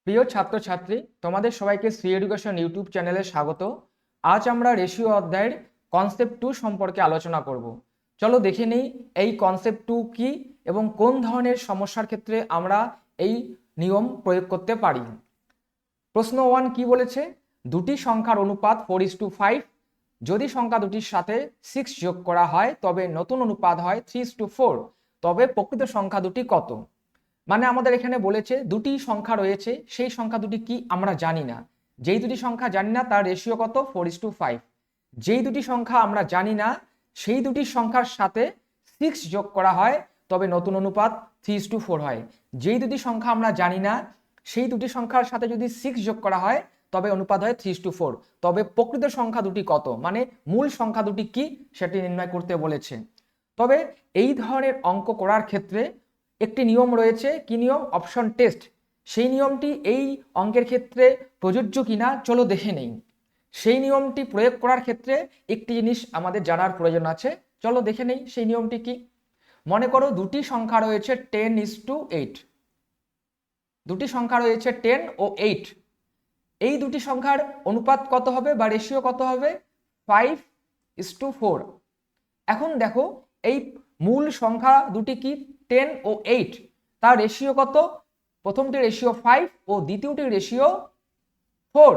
প্রিয় ছাত্রছাত্রী, তোমাদের সবাইকে শ্রী এডুকেশন ইউটিউব চ্যানেলে স্বাগত। আজ আমরা রেশিও অধ্যায়ের কনসেপ্ট 2 সম্পর্কে আলোচনা করব। চলো দেখে নেই এই কনসেপ্ট 2 কি এবং কোন ধরনের সমস্যার ক্ষেত্রে আমরা এই নিয়ম প্রয়োগ করতে পারি। প্রশ্ন 1 কি বলেছে? দুটি সংখ্যার অনুপাত 4:5, যদি সংখ্যা দুটির সাথে 6 যোগ করা হয় তবে নতুন অনুপাত হয় 3:4, তবে প্রকৃত সংখ্যা দুটি কত? মানে আমাদের এখানে বলেছে দুটি সংখ্যা রয়েছে, সেই সংখ্যা দুটি কি আমরা জানি না। যেই দুটি সংখ্যা জানি না তার রেশিও কত? 4:5। যেই দুটি সংখ্যা আমরা জানি না সেই দুটি সংখ্যার সাথে 6 যোগ করা হয় তবে নতুন অনুপাত 3:4 হয়। যেই দুটি সংখ্যা আমরা জানি না সেই দুটি সংখ্যার সাথে যদি 6 যোগ করা হয় তবে অনুপাত হয় 3:4। তবে প্রকৃত সংখ্যা দুটি কত, মানে মূল সংখ্যা দুটি কি সেটি নির্ণয় করতে বলেছে। তবে এই ধরনের অঙ্ক করার ক্ষেত্রে একটি নিয়ম রয়েছে। কি নিয়ম? Option test. সেই নিয়মটি এই অঙ্কের ক্ষেত্রে প্রযোজ্য কিনা চলো দেখে নেই। সেই নিয়মটি প্রয়োগ করার ক্ষেত্রে একটি জিনিস আমাদের জানার প্রয়োজন আছে, চলো দেখে নেই সেই নিয়মটি কি। মনে করো দুটি সংখ্যা রয়েছে 10:8। দুটি সংখ্যা রয়েছে 10 ও 8। এই দুটি সংখ্যার অনুপাত কত হবে বা রেশিও কত হবে? 5:4। এখন দেখো এই মূল সংখ্যা দুটি কি 10 ও 8, তার রেশিও কত? প্রথমটি রেশিও 5 ও দ্বিতীয়টি রেশিও 4।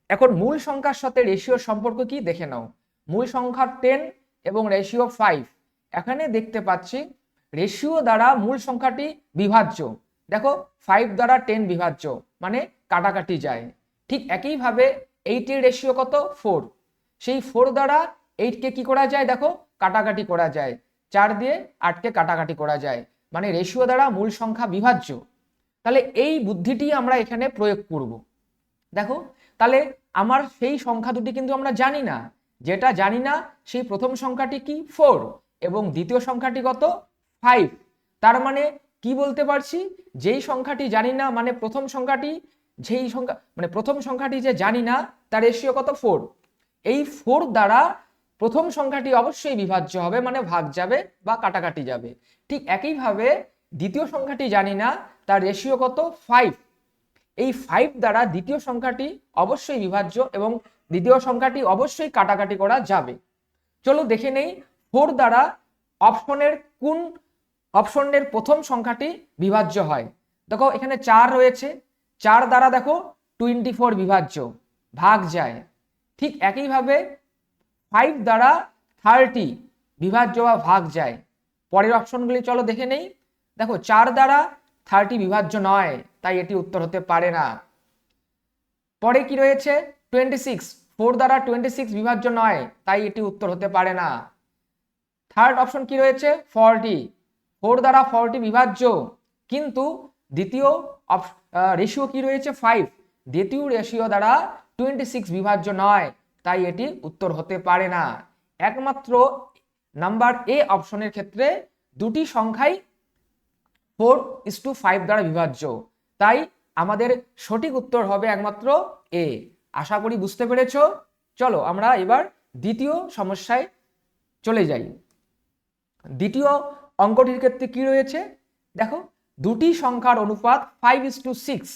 এখন মূল সংখ্যার সাথে রেশিও সম্পর্ক কি দেখে নাও। মূল সংখ্যা 10 এবং রেশিও 5, এখানে দেখতে পাচ্ছি রেশিও দ্বারা মূল সংখ্যাটি বিভাজ্য। দেখো 5 দ্বারা 10 বিভাজ্য, মানে কাটাকাটি যায়। ঠিক একইভাবে 8 এর রেশিও কত? 4। সেই 4 দ্বারা 8 কে কি করা যায়? দেখো কাটাকাটি করা যায়, 4 দিয়ে 8 কে কাটাকাটি করা যায়, মানে রেশিও দ্বারা মূল সংখ্যা বিভাজ্য। তাহলে এই বুদ্ধিটি আমরা এখানে প্রয়োগ করব। দেখো তাহলে আমার সেই সংখ্যা দুটি কিন্তু আমরা জানি না। যেটা জানি না সেই প্রথম সংখ্যাটি কি? 4, এবং দ্বিতীয় সংখ্যাটি কত? 5। তার মানে কি বলতে পারছি? যেই সংখ্যাটি জানি না মানে প্রথম সংখ্যাটি, যেই সংখ্যা মানে প্রথম সংখ্যাটি যে জানি না তার রেশিও কত? 4। এই 4 দ্বারা প্রথম সংখ্যাটি অবশ্যই বিভাজ্য হবে, মানে ভাগ যাবে বা কাটাকাটি যাবে। ঠিক একইভাবে দ্বিতীয় সংখ্যাটি জানি না, তার রেশিও কত? 5। এই 5 দ্বারা দ্বিতীয় সংখ্যাটি অবশ্যই বিভাজ্য এবং দ্বিতীয় সংখ্যাটি অবশ্যই কাটাকাটি করা যাবে। চলো দেখে নেই 4 দ্বারা কোন অপশনের প্রথম সংখ্যাটি বিভাজ্য হয়। দেখো এখানে 4 রয়েছে, 4 দ্বারা দেখো 24 বিভাজ্য, ভাগ যায়। ঠিক একইভাবে 5 দ্বারা 30 বিভাজ্য বা ভাগ যায়। পরের অপশনগুলি চলো দেখে নেই। দেখো 4 দ্বারা 30 বিভাজ্য নয়, তাই এটি উত্তর হতে পারে না। পরে কি রয়েছে? 26। 4 দ্বারা 26 বিভাজ্য নয়, তাই এটি উত্তর হতে পারে না। থার্ড অপশন কি রয়েছে? 40। 4 দ্বারা 40 বিভাজ্য, কিন্তু দ্বিতীয় রেশিও কি রয়েছে? 5। দ্বিতীয় রেশিও দ্বারা 26 বিভাজ্য নয়, তাই এটি উত্তর হতে পারে না। একমাত্র নাম্বার এ অপশনের ক্ষেত্রে দুটি সংখ্যাই 4:5 দ্বারা বিভাজ্য, তাই আমাদের সঠিক উত্তর হবে একমাত্র এ। আশা করি বুঝতে পেরেছো। চলো আমরা এবার দ্বিতীয় সমস্যায় চলে যাই। দ্বিতীয় অঙ্কটির ক্ষেত্রে কি রয়েছে? দেখো দুটি সংখ্যার অনুপাত 5:6,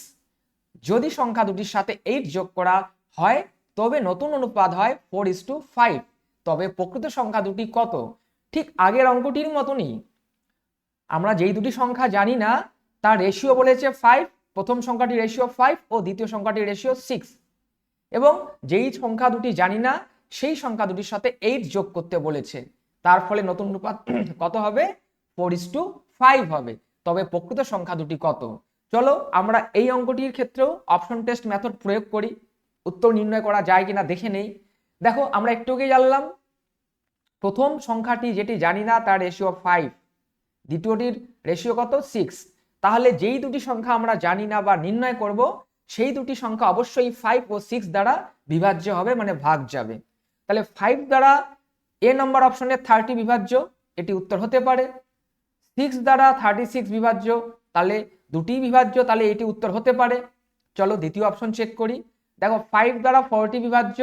যদি সংখ্যা দুটির সাথে 8 যোগ করা হয় তবে নতুন অনুপাত হয় 4:5, তবে প্রকৃত সংখ্যা দুটি কত? ঠিক আগের অঙ্কটির মতনই আমরা যেই দুটি সংখ্যা জানি না তার রেশিও বলেছে 5, প্রথম সংখ্যাটি রেশিও 5 ও দ্বিতীয় সংখ্যাটি রেশিও 6, এবং যেই সংখ্যা দুটি জানি না সেই সংখ্যা দুটির সাথে 8 যোগ করতে বলেছে। তার ফলে নতুন অনুপাত কত হবে? 4:5 হবে। তবে প্রকৃত সংখ্যা দুটি কত? চলো আমরা এই অঙ্কটির ক্ষেত্রেও অপশন টেস্ট মেথড প্রয়োগ করি, উত্তর নির্ণয় করা যায় কিনা দেখে নেই। দেখো আমরা একটু আগে জানলাম প্রথম সংখ্যাটি যেটি জানি না তার রেশিও 5, দ্বিতীয়টির রেশিও কত? 6। তাহলে যেই দুটি সংখ্যা আমরা জানি না বা নির্ণয় করব সেই দুটি সংখ্যা অবশ্যই 5 ও 6 দ্বারা বিভাজ্য হবে, মানে ভাগ যাবে। তাহলে 5 দ্বারা এ নম্বর অপশনের 30 বিভাজ্য, এটি উত্তর হতে পারে। 6 দ্বারা 36 বিভাজ্য, তাহলে দুটি বিভাজ্য, তাহলে এটি উত্তর হতে পারে। চলো দ্বিতীয় অপশন চেক করি। দেখো 5 দ্বারা 40 বিভাজ্য,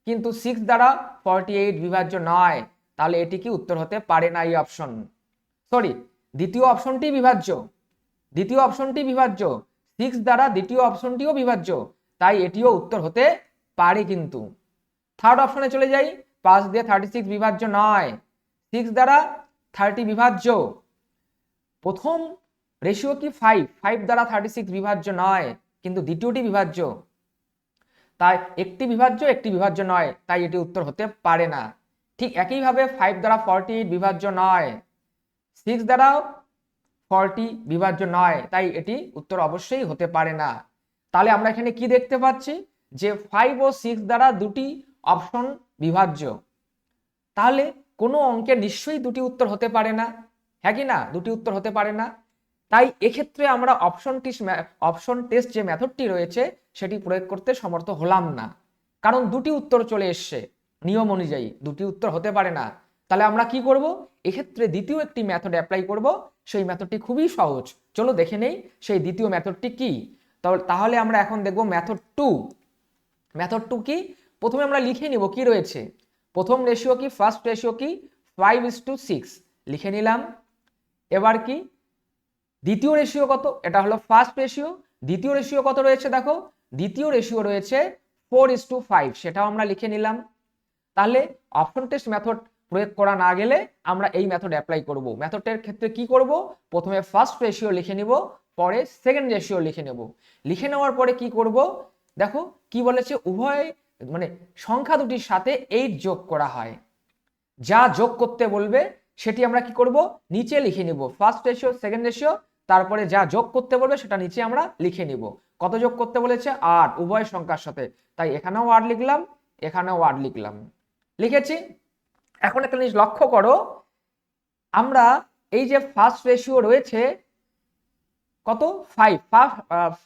কিন্তু 6 দ্বারা 48 বিভাজ্য নয়, তাহলে এটি কি উত্তর হতে পারে না এই অপশন। সরি, দ্বিতীয় অপশনটি বিভাজ্য, দ্বিতীয় অপশনটি বিভাজ্য। 6 দ্বারা দ্বিতীয় অপশনটিও বিভাজ্য, তাই এটিও উত্তর হতে পারে। কিন্তু থার্ড অপশনে চলে যাই, 5 দিয়ে 36 বিভাজ্য নয়, 6 দ্বারা 30 বিভাজ্য। প্রথম রেশিও কি 5, 5 দ্বারা 36 বিভাজ্য নয়, কিন্তু দ্বিতীয়টি বিভাজ্য, তাই একটি বিভাজ্য নয়, তাই এটি উত্তর হতে পারে না। ঠিক একইভাবে 5 দ্বারা 48 বিভাজ্য নয়, 6 দ্বারাও 40 বিভাজ্য নয়, তাই এটি উত্তর অবশ্যই হতে পারে না। তাহলে আমরা এখানে কি দেখতে পাচ্ছি যে 5 ও 6 দ্বারা দুটি অপশন বিভাজ্য, তাহলে কোনো অঙ্কের নিশ্চয়ই দুটি উত্তর হতে পারে না, হ্যাঁ কি না? দুটি উত্তর হতে পারে না। তাই এক্ষেত্রে আমরা অপশন টেস্ট যে মেথডটি রয়েছে সেটি প্রয়োগ করতে সমর্থ হলাম না, কারণ দুটি উত্তর চলে এসছে, নিয়ম অনুযায়ী দুটি উত্তর হতে পারে না। তাহলে আমরা কি করব, এক্ষেত্রে দ্বিতীয় একটি মেথড অ্যাপ্লাই করব। সেই মেথডটি খুবই সহজ, চলো দেখে নেই সেই দ্বিতীয় মেথডটি কি। তাহলে আমরা এখন দেখব মেথড 2। মেথড 2 কি, প্রথমে আমরা লিখে নিব কি রয়েছে। প্রথম রেশিও কি, ফার্স্ট রেশিও কি, 5:6 লিখে নিলাম। এবার কি দ্বিতীয় রেশিও কত, এটা হলো ফার্স্ট রেশিও। দ্বিতীয় রেশিও কত রয়েছে দেখো, দ্বিতীয় রেশিও রয়েছে 4:5, সেটাও আমরা লিখে নিলাম। তাহলে অপশন টেস্ট মেথড প্রয়োগ করা না গেলে আমরা এই মেথড অ্যাপ্লাই করব। মেথডের ক্ষেত্রে কি করব, প্রথমে ফার্স্ট রেশিও লিখে নিব, পরে সেকেন্ড রেশিও লিখে নেব। লিখে নেওয়ার পরে কি করব, দেখো কি বলেছে, উভয় মানে সংখ্যা দুটির সাথে 8 যোগ করা হয়। যা যোগ করতে বলবে সেটি আমরা কি করব, নিচে লিখে নিব, ফার্স্ট রেশিও সেকেন্ড রেশিও, তারপরে যা যোগ করতে বলবে সেটা নিচে আমরা লিখে নিব। কত যোগ করতে বলেছে, 8 উভয় সংখ্যার সাথে, তাই এখানেও 8 লিখলাম, এখানেও 8 লিখলাম, লিখেছি। এখন একটা জিনিস লক্ষ্য করো, আমরা এই যে ফার্স্ট রেশিও রয়েছে কত 5,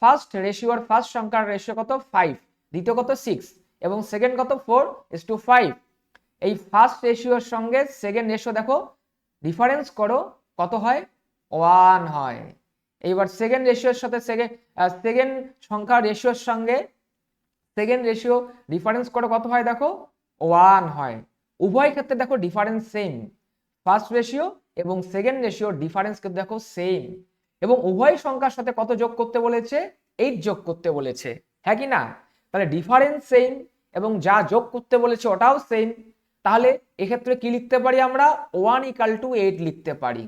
ফার্স্ট রেশিওর ফার্স্ট সংখ্যার রেশিও কত 5, দ্বিতীয় কত 6 এবং সেকেন্ড কত 4:5। এই ফার্স্ট রেশিওর সঙ্গে সেকেন্ড রেশিও দেখো ডিফারেন্স করো কত হয়, 1 হয়। এইবার সেকেন্ড রেশিওর সাথে সেকেন্ড সংখ্যার রেশিওর সঙ্গে সেকেন্ড রেশিও ডিফারেন্স করো কত হয়, দেখো 1 হয়। উভয় ক্ষেত্রে দেখো ডিফারেন্স সেম, ফার্স্ট রেশিও এবং সেকেন্ড রেশিও ডিফারেন্স কিন্তু দেখো সেম, এবং উভয় সংখ্যার সাথে কত যোগ করতে বলেছে, 8 যোগ করতে বলেছে, হ্যাঁ কি না? তাহলে ডিফারেন্স সেম এবং যা যোগ করতে বলেছে ওটাও সেম। তাহলে এক্ষেত্রে কি লিখতে পারি আমরা, 1:8 লিখতে পারি।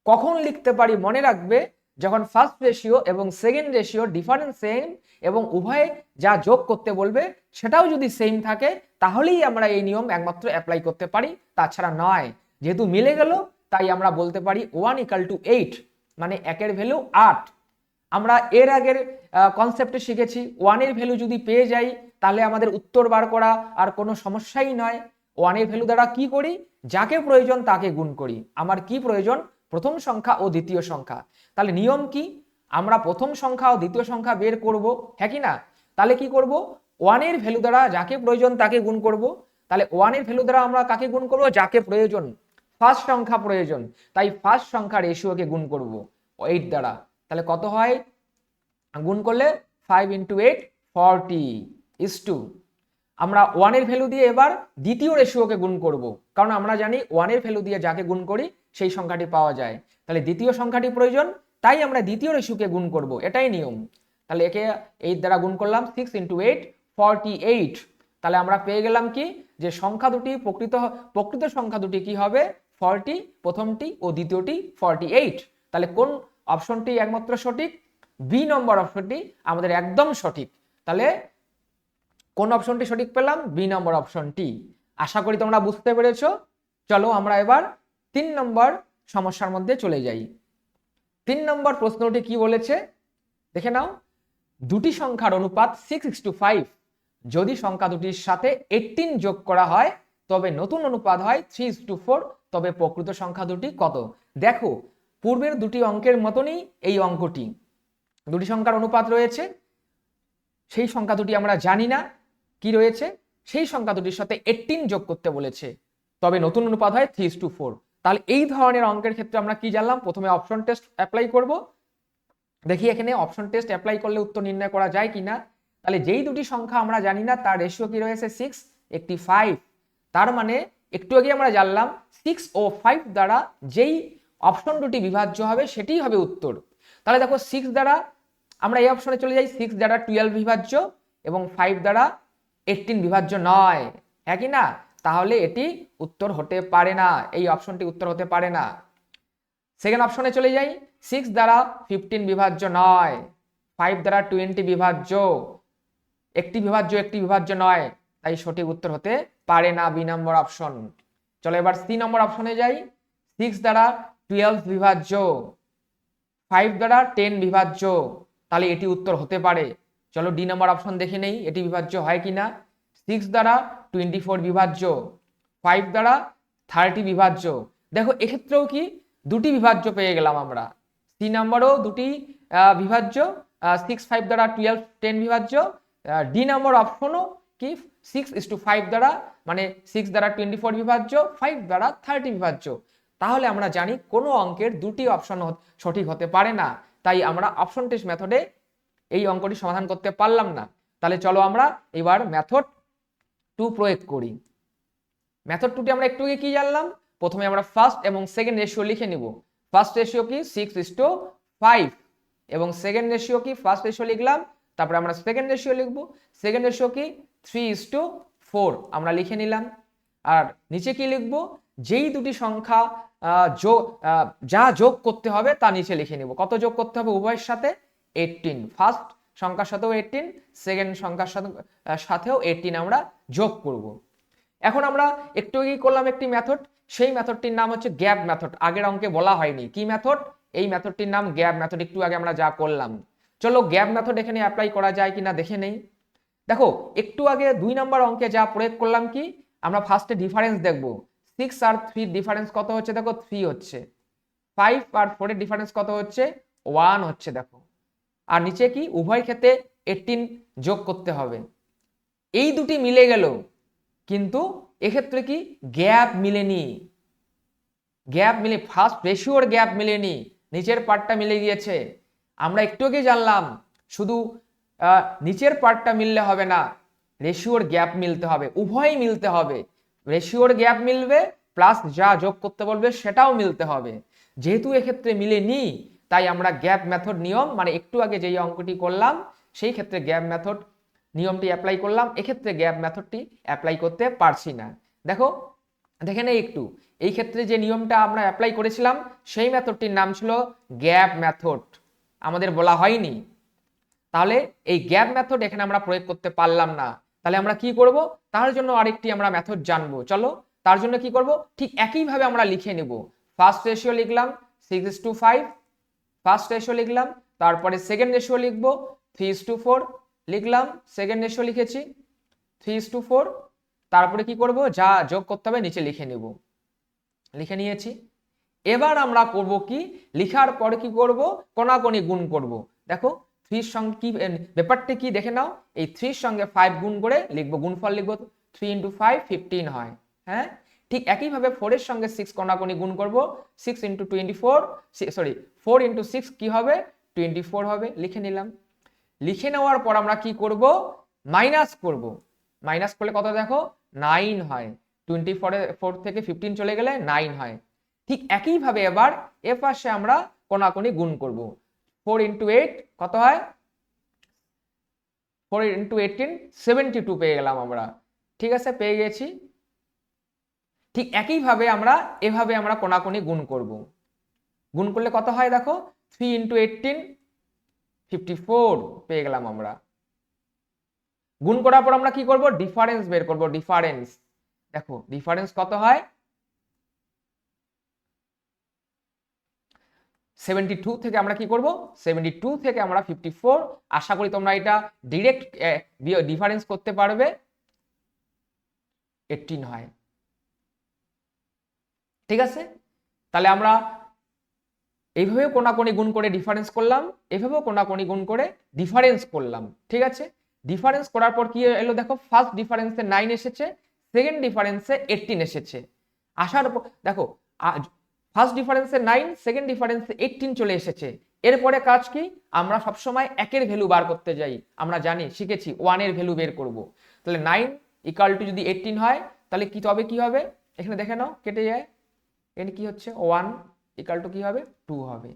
কখন লিখতে পারি, মনে রাখবে, যখন ফার্স্ট রেশিও এবং সেকেন্ড রেশিও ডিফারেন্স সেম এবং উভয়ে যা যোগ করতে বলবে সেটাও যদি সেম থাকে, তাহলেই আমরা এই নিয়ম একমাত্র অ্যাপ্লাই করতে পারি, তাছাড়া নয়। যেহেতু মিলে গেল তাই আমরা বলতে পারি 1:8, মানে 1-এর ভ্যালু 8। আমরা এর আগের কনসেপ্টে শিখেছি 1-এর ভ্যালু যদি পেয়ে যাই তাহলে আমাদের উত্তর বার করা আর কোনো সমস্যাই নয়। 1-এর ভ্যালু দ্বারা কি করি, যাকে প্রয়োজন তাকে গুণ করি। আমার কি প্রয়োজন, প্রথম সংখ্যা ও দ্বিতীয় সংখ্যা। তাহলে নিয়ম কি, আমরা প্রথম সংখ্যা ও দ্বিতীয় সংখ্যা বের করব, হ্যাঁ কি না? তাহলে কি করব, 1-এর ভ্যালু দ্বারা যাকে প্রয়োজন তাকে গুণ করব। তাহলে 1-এর ভ্যালু দ্বারা আমরা কাকে গুণ করব, যাকে প্রয়োজন, ফার্স্ট সংখ্যা প্রয়োজন, তাই ফার্স্ট সংখ্যা রেশিওকে গুণ করব 8 দ্বারা। তাহলে কত হয়, গুণ করলে 5 × 8 40:2। আমরা 1-এর ভ্যালু দিয়ে এবার দ্বিতীয় রেশিওকে গুণ করব, কারণ আমরা জানি 1-এর ভ্যালু দিয়ে যাকে গুণ করি সেই সংখ্যাটি পাওয়া যায়। তাহলে দ্বিতীয় সংখ্যাটি প্রয়োজন, তাই আমরা দ্বিতীয় রেশিওকে গুণ করব, এটাই নিয়ম। তাহলে একে 8 দ্বারা গুণ করলাম, 6 × 8 48। তাহলে আমরা পেয়ে গেলাম কি, যে সংখ্যা দুটি প্রকৃত সংখ্যা দুটি কি হবে, 40 প্রথমটি ও দ্বিতীয়টি 48। তাহলে কোন অপশনটি একমাত্র সঠিক, বি নম্বর অপশনটি আমাদের একদম সঠিক। তাহলে কোন অপশনটি সঠিক পেলাম, বি নম্বর অপশনটি। আশা করি তোমরা বুঝতে পেরেছো। চলো আমরা এবার 3 নম্বর সমস্যার মধ্যে চলে যাই। 3 নম্বর প্রশ্নটি কি বলেছে দেখে নাও, দুটি সংখ্যার অনুপাত 6:5, যদি সংখ্যা দুটির সাথে 18 যোগ করা হয় তবে নতুন অনুপাত হয় 3:4, তবে প্রকৃত সংখ্যা দুটি কত? দেখো পূর্বের দুটি অঙ্কের মতনই এই অঙ্কটি, দুটি সংখ্যার অনুপাত রয়েছে, সেই সংখ্যা দুটি আমরা জানি না কি রয়েছে, সেই সংখ্যা দুটির সাথে 18 যোগ করতে বলেছে, তবে নতুন অনুপাত হয় 3:4। তাহলে এই ধরনের অঙ্কের ক্ষেত্রে আমরা কি জানলাম, প্রথমে অপশন টেস্ট অ্যাপ্লাই করব। দেখি এখানে অপশন টেস্ট অ্যাপ্লাই করলে উত্তর নির্ণয় করা যায় কিনা। তাহলে যেই দুটি সংখ্যা আমরা জানি না তার রেশিও কি রয়েছে 6, একটি 5। তার মানে একটু আগে আমরা জানলাম 6 ও 5 দ্বারা যেই অপশন দুটি বিভাজ্য হবে সেটিই হবে উত্তর। তাহলে দেখো 6 দ্বারা আমরা এই অপশনে চলে যাই 6 দ্বারা 12 বিভাজ্য এবং 5 দ্বারা 18 বিভাজ্য নয়, হ্যাঁ কি না? তাহলে এটি উত্তর হতে পারে না, এই অপশনটি উত্তর হতে পারে না। সেকেন্ড অপশনে চলে যাই, 6 দ্বারা 15 বিভাজ্য নয়, 5 দ্বারা 20 বিভাজ্য, একটি বিভাজ্য নয়, তাই সঠিক উত্তর হতে পারে না বি নম্বর অপশন। চলো এবার সি নম্বর অপশনে যাই, 6 দ্বারা 12 বিভাজ্য, 5 দ্বারা 10 বিভাজ্য, তাহলে এটি উত্তর হতে পারে। চলো ডি নম্বর অপশন দেখে নেই এটি বিভাজ্য হয় কিনা। 6 দ্বারা 24 বিভাজ্য, 5 দ্বারা 30 বিভাজ্য। দেখো এক্ষেত্রেও কি দুটি বিভাজ্য পেয়ে গেলাম আমরা, সি নম্বরও দুটি বিভাজ্য, 6 5 দ্বারা 12 10 বিভাজ্য, ডি নম্বর অপশনও কি 6:5 দ্বারা, মানে 6 দ্বারা 24 বিভাজ্য, 5 দ্বারা 30 বিভাজ্য। তাহলে আমরা জানি কোনো অঙ্কের দুটি অপশন সঠিক হতে পারে না, তাই আমরা অপশন টেস্ট মেথডে এই অঙ্কটি সমাধান করতে পারলাম না। তাহলে চলো আমরা এবার মেথড 2 প্রয়োগ করি। মেথড 2টি আমরা একটু আগে কি জানলাম, প্রথমে আমরা ফার্স্ট এবং সেকেন্ড রেশিও লিখে নিব। ফার্স্ট রেশিও কি 6:5 এবং সেকেন্ড রেশিও কি, ফার্স্ট রেশিও লিখলাম, তারপরে আমরা সেকেন্ড রেশিও লিখব। সেকেন্ড রেশিও কি 3:4 আমরা লিখে নিলাম। আর নিচে কি লিখব, যেই দুটি সংখ্যা যা যোগ করতে হবে তা নিচে লিখে নিব। কত যোগ করতে হবে উভয়ের সাথে? 18। ফার্স্ট সংখ্যার সাথেও 18, সেকেন্ড সংখ্যার সাথেও 18 আমরা যোগ করব। এখন আমরা একটু আগেই করলাম একটি মেথড, সেই মেথডটির নাম হচ্ছে গ্যাপ মেথড। আগের অঙ্কে বলা হয়নি কি মেথড, এই মেথডটির নাম গ্যাপ মেথড, একটু আগে আমরা যা করলাম। চলো গ্যাপ মেথড এখানে অ্যাপ্লাই করা যায় কিনা দেখে নেই। দেখো একটু আগে 2 নম্বর অঙ্কে যা প্রয়োগ করলাম কি, আমরা ফার্স্টে ডিফারেন্স দেখব। 6 আর 3 ডিফারেন্স কত হচ্ছে, দেখো 3 হচ্ছে। 5 আর 4 এর ডিফারেন্স কত হচ্ছে, 1 হচ্ছে দেখো। আর নিচে কি উভয় ক্ষেত্রে 18 যোগ করতে হবে। এই দুটি মিলে গেল, কিন্তু এক্ষেত্রে কি গ্যাপ মিলেনি, গ্যাপ মিলে ফার্স্ট রেশিওর গ্যাপ মিলেনি, নিচের পার্টটা মিলে গিয়েছে। আমরা একটু আগে জানলাম শুধু নিচের পার্টটা মিললে হবে না, রেশিওর গ্যাপ মিলতে হবে, উভয়ই মিলতে হবে। রেশিওর গ্যাপ মিলবে প্লাস যা যোগ করতে বলবে সেটাও মিলতে হবে। যেহেতু এক্ষেত্রে মিলেনি, তাই আমরা গ্যাপ মেথড নিয়ম, মানে একটু আগে যেই অঙ্কটি করলাম সেই ক্ষেত্রে গ্যাপ মেথড নিয়মটি অ্যাপ্লাই করলাম, এক্ষেত্রে গ্যাপ মেথডটি অ্যাপ্লাই করতে পারছি না। দেখো দেখে নেই একটু, এই ক্ষেত্রে যে নিয়মটা আমরা অ্যাপ্লাই করেছিলাম সেই মেথডটির নাম ছিল গ্যাপ মেথড, আমাদের বলা হয়নি। তাহলে এই গ্যাপ মেথড এখানে আমরা প্রয়োগ করতে পারলাম না। তাহলে আমরা কি করব, তার জন্য আরেকটি আমরা মেথড জানবো। চলো তার জন্য কি করব, ঠিক একইভাবে আমরা লিখে নেব। ফার্স্ট রেশিও লিখলাম 6:5, ফার্স্ট রেশিও লিখলাম, তারপরে সেকেন্ড রেশিও লিখব 3:4 লিখলাম, সেকেন্ড রেশিও লিখেছি 3:4, তারপরে কি করব, যা যোগ করতে হবে নিচে লিখে নেব, লিখে নিয়েছি। এবার আমরা করব কি, লিখার পরে কি করব, কোনাকুনি গুণ করব। দেখো 3 সঙ্গে কি ব্যাপারটা কি দেখে নাও, এই 3 সঙ্গে 5 গুণ করে লিখবো, গুণফল লিখবো, 3 × 5 15 হয়। হ্যাঁ, ঠিক একইভাবে 4 এর সঙ্গে 6 কোনাকুনি গুণ করব, 6 × 24 সরি 4 × 6 কি হবে, 24 হবে, লিখে নিলাম। লিখে নেওয়ার পর আমরা কি করব, মাইনাস করব। মাইনাস করলে কত দেখো 9 হয়, 24 থেকে 15 চলে গেলে 9 হয়। ঠিক একইভাবে এবার এ পাশে আমরা কোনাকুনি গুণ করব। 4 × 8 কত হয়, 4 × 18 72 পেয়ে গেলাম আমরা। ঠিক আছে, পেয়ে গেছি। ঠিক একইভাবে আমরা এভাবে আমরা কোনাকুনি গুণ করব। গুণ করলে কত হয় দেখো, 3 × 18 54 পেয়ে গেলাম আমরা। গুণ করার পর আমরা কি করব, ডিফারেন্স বের করব। ডিফারেন্স দেখো, ডিফারেন্স কত হয়, 72 থেকে আমরা কি করব, 72 থেকে আমরা 54, আশা করি তোমরা এটা ডাইরেক্ট ডিফারেন্স করতে পারবে, 18 হয়। ঠিক আছে, তাহলে আমরা এইভাবেও কোনাকুনি গুণ করে ডিফারেন্স করলাম, এভাবেও কোনাকুনি গুণ করে ডিফারেন্স করলাম। ঠিক আছে, ডিফারেন্স করার পর কি এলো দেখো, ফার্স্ট ডিফারেন্সে 9 এসেছে, সেকেন্ড ডিফারেন্সে 18 এসেছে। আসার পর দেখো ফার্স্ট ডিফারেন্সে 9, সেকেন্ড ডিফারেন্সে 18 চলে এসেছে। এরপরে কাজ কি, আমরা সবসময় একের ভ্যালু বার করতে যাই, আমরা জানি শিখেছি 1 এর ভ্যালু বের করব। তাহলে 9 = যদি 18 হয়, তাহলে কি তবে কি হবে, এখানে দেখে নাও কেটে যায়, এখানে কি হচ্ছে 1 = কি হবে 2 হবে।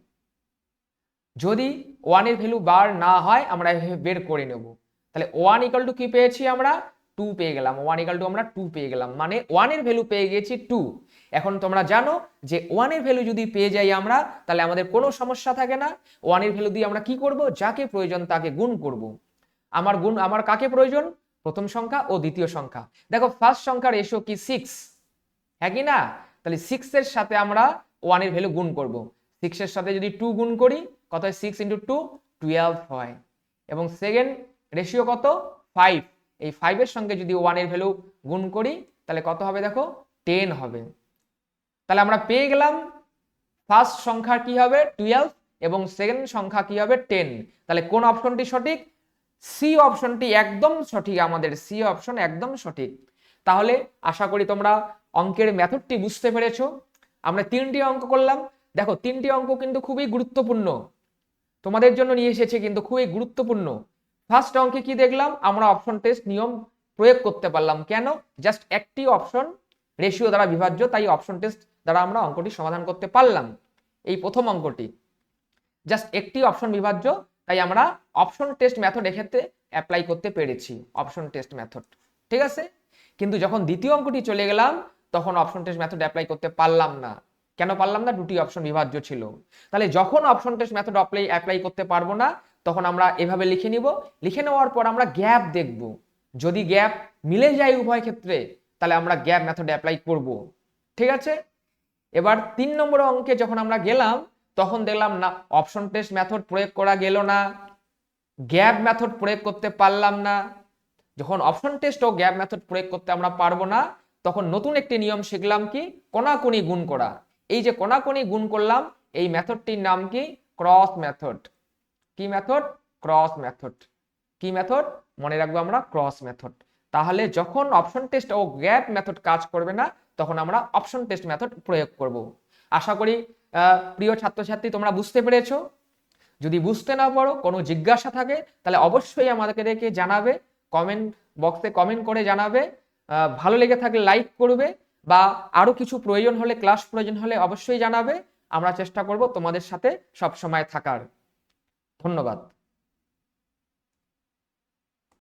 যদি 1 এর ভ্যালু বার না হয় আমরা বের করে নেব। তাহলে 1 ইকুয়াল টু কি পেয়েছি আমরা 2 পেয়ে গেলাম, 1 ইকুয়াল টু আমরা 2 পেয়ে গেলাম, মানে 1 এর ভ্যালু পেয়ে গেছি 2। এখন তোমরা জানো যে 1 এর ভ্যালু যদি পেয়ে যাই আমরা, তাহলে আমাদের কোনো সমস্যা থাকে না। 1 এর ভ্যালু দিয়ে আমরা কি করব, যাকে প্রয়োজন তাকে গুণ করব। আমার কাকে প্রয়োজন, প্রথম সংখ্যা ও দ্বিতীয় সংখ্যা। দেখো ফার্স্ট সংখ্যার রেশিও কি 6, হ্যাঁ কি না? তাহলে 6 এর সাথে আমরা 1 এর ভ্যালু গুণ করব। 6 এর সাথে যদি 2 গুণ করি কত হয়, 6 × 2 12 হয়। এবং সেকেন্ড রেশিও কত 5, এই 5 এর সঙ্গে যদি 1 এর ভ্যালু গুণ করি তাহলে কত হবে দেখো 10 হবে। তাহলে আমরা পেয়ে গেলাম ফার্স্ট সংখ্যা কি হবে 12 এবং সেকেন্ড সংখ্যা কি হবে 10। তাহলে কোন অপশনটি সঠিক, সি অপশনটি একদম সঠিক, আমাদের সি অপশন একদম সঠিক। তাহলে আশা করি তোমরা অঙ্কের মেথডটি বুঝতে পেরেছো। আমরা 3টি অঙ্ক করলাম। দেখো 3টি অঙ্ক কিন্তু খুবই গুরুত্বপূর্ণ, তোমাদের জন্য নিয়ে এসেছে কিন্তু খুবই গুরুত্বপূর্ণ। ফার্স্ট অঙ্কে কি দেখলাম, আমরা অপশন টেস্ট নিয়ম প্রয়োগ করতে পারলাম। কেন, জাস্ট একটি অপশন রেশিও দ্বারা বিভাজ্য, তাই অপশন টেস্ট দ্বারা আমরা অঙ্কটি সমাধান করতে পারলাম। এই প্রথম অঙ্কটি জাস্ট একটি অপশন বিভাজ্য, তাই আমরা অপশন টেস্ট মেথড এক্ষেত্রে অ্যাপ্লাই করতে পেরেছি, অপশন টেস্ট মেথড, ঠিক আছে। কিন্তু যখন দ্বিতীয় অঙ্কটি চলে গেলাম তখন অপশন টেস্ট মেথড অ্যাপ্লাই করতে পারলাম না। কেন পারলাম না, দুটি অপশন বিভাজ্য ছিল। তাহলে যখন অপশন টেস্ট মেথড অ্যাপ্লাই করতে পারবো না তখন আমরা এভাবে লিখে নিব। লিখে নেওয়ার পর আমরা গ্যাপ দেখব, যদি গ্যাপ মিলে যায় উভয় ক্ষেত্রে তাহলে আমরা গ্যাপ মেথড অ্যাপ্লাই করব, ঠিক আছে। এবার 3 নম্বর অঙ্কে যখন আমরা গেলাম তখন দেখলাম না অপশন টেস্ট মেথড প্রয়োগ করা গেল না, গ্যাপ মেথড প্রয়োগ করতে পারলাম না। যখন অপশন টেস্ট ও গ্যাপ মেথড প্রয়োগ করতে আমরা পারবো না তখন নতুন একটি নিয়ম শিখলাম কি, কোনাকুনি গুণ করা। এই যে কোনাকুনি গুণ করলাম এই মেথডটির নাম কি, ক্রস মেথড। কি মেথড, ক্রস মেথড। কি মেথড, মনে রাখবো আমরা ক্রস মেথড। তাহলে যখন অপশন টেস্ট ও গ্যাপ মেথড কাজ করবে না তখন আমরা অপশন টেস্ট মেথড প্রয়োগ করব। আশা করি প্রিয় ছাত্রছাত্রী তোমরা বুঝতে পেরেছো। যদি বুঝতে না পারো, কোনো জিজ্ঞাসা থাকে তাহলে অবশ্যই আমাদেরকে জানাবে, কমেন্ট বক্সে কমেন্ট করে জানাবে। ভালো লেগে থাকলে লাইক করবে, বা আরো কিছু প্রয়োজন হলে, ক্লাস প্রয়োজন হলে অবশ্যই জানাবে। আমরা চেষ্টা করব তোমাদের সাথে সব সময় থাকার। ধন্যবাদ।